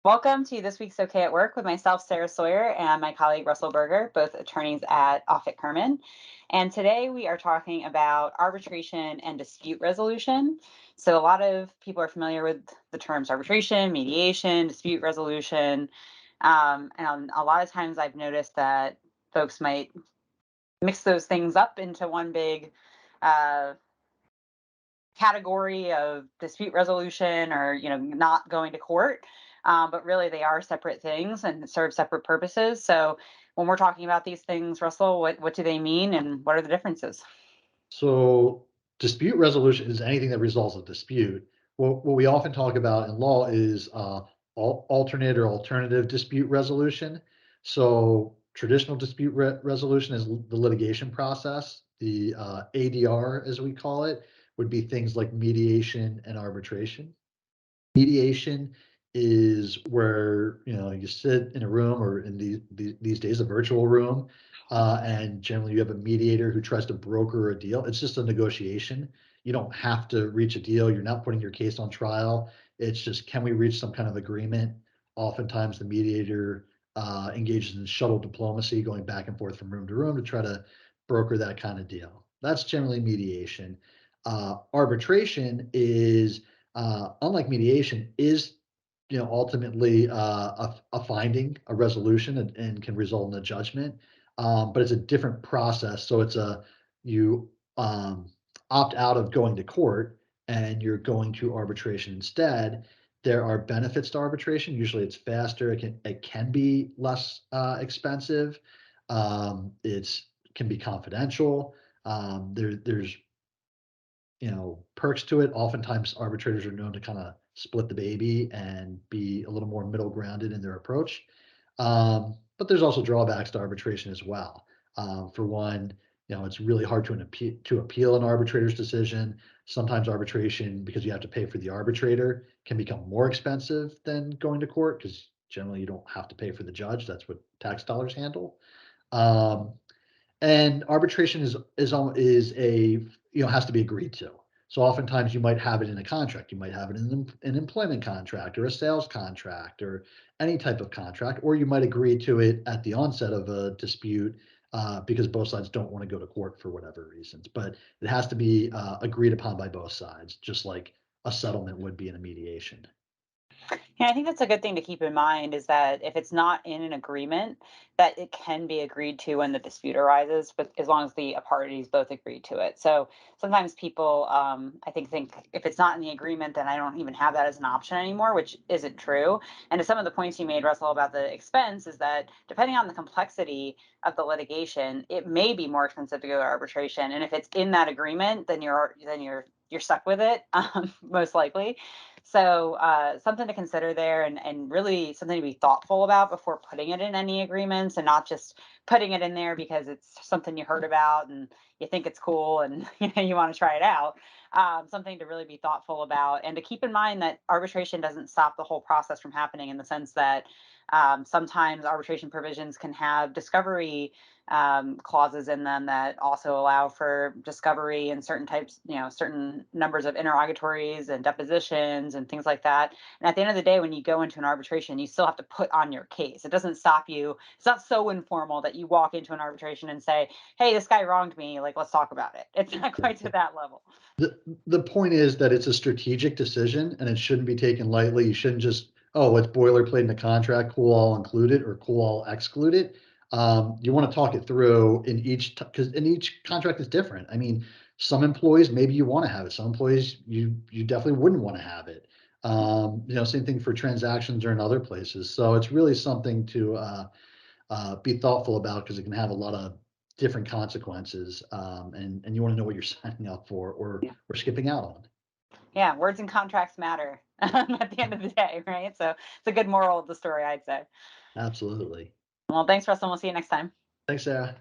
Welcome to this week's OK at Work with myself, Sarah Sawyer, and my colleague, Russell Berger, both attorneys at Offit Kurman. And today we are talking about arbitration and dispute resolution. So a lot of people are familiar with the terms arbitration, mediation, dispute resolution. And a lot of times I've noticed that folks might mix those things up into one big uh, category of dispute resolution or not going to court, but really they are separate things and serve separate purposes. So when we're talking about these things, Russell, what do they mean and what are the differences? So dispute resolution is anything that resolves a dispute. What we often talk about in law is alternate or alternative dispute resolution. So traditional dispute resolution is the litigation process. The ADR, as we call it, would be things like mediation and arbitration. Mediation is where you sit in a room or in these days a virtual room, and generally you have a mediator who tries to broker a deal. It's just a negotiation. You don't have to reach a deal. You're not putting your case on trial. It's just, can we reach some kind of agreement? Oftentimes the mediator engages in shuttle diplomacy, going back and forth from room to room to try to broker that kind of deal. That's generally mediation. Arbitration is unlike mediation, is ultimately a finding, a resolution, and can result in a judgment. But it's a different process. So it's you opt out of going to court and you're going to arbitration instead. There are benefits to arbitration. Usually, it's faster. It can be less expensive. It's can be confidential. There's perks to it. Oftentimes, arbitrators are known to kind of split the baby and be a little more middle grounded in their approach. But there's also drawbacks to arbitration as well. For one, it's really hard to appeal an arbitrator's decision. Sometimes arbitration, because you have to pay for the arbitrator, can become more expensive than going to court because generally you don't have to pay for the judge. That's what tax dollars handle. Um, and arbitration has to be agreed to. So oftentimes you might have it in a contract. You might have it in an employment contract or a sales contract or any type of contract, or you might agree to it at the onset of a dispute because both sides don't want to go to court for whatever reasons. But it has to be agreed upon by both sides, just like a settlement would be in a mediation. Yeah, I think that's a good thing to keep in mind is that if it's not in an agreement, that it can be agreed to when the dispute arises, but as long as the parties both agree to it. So sometimes people, I think if it's not in the agreement, then I don't even have that as an option anymore, which isn't true. And to some of the points you made, Russell, about the expense is that depending on the complexity of the litigation, it may be more expensive to go to arbitration. And if it's in that agreement, then you're stuck with it, most likely. So something to consider there and really something to be thoughtful about before putting it in any agreements and not just putting it in there because it's something you heard about and you think it's cool and you want to try it out. Something to really be thoughtful about and to keep in mind that arbitration doesn't stop the whole process from happening in the sense that sometimes arbitration provisions can have discovery clauses in them that also allow for discovery and certain types, certain numbers of interrogatories and depositions and things like that. And at the end of the day, when you go into an arbitration, you still have to put on your case. It doesn't stop you. It's not so informal that you walk into an arbitration and say, hey, this guy wronged me. Like, let's talk about it. It's not quite to Exactly. that level. The point is that it's a strategic decision and it shouldn't be taken lightly. You shouldn't just, oh, it's boilerplate in the contract, cool, I'll include it or cool, I'll exclude it. You want to talk it through because in each contract is different. I mean, some employees maybe you want to have it. Some employees you definitely wouldn't want to have it. Same thing for transactions or in other places. So it's really something to be thoughtful about because it can have a lot of different consequences, and you want to know what you're signing up for or skipping out on. Yeah, words and contracts matter at the end of the day, right? So it's a good moral of the story, I'd say. Absolutely. Well, thanks, Russell. We'll see you next time. Thanks, Sarah.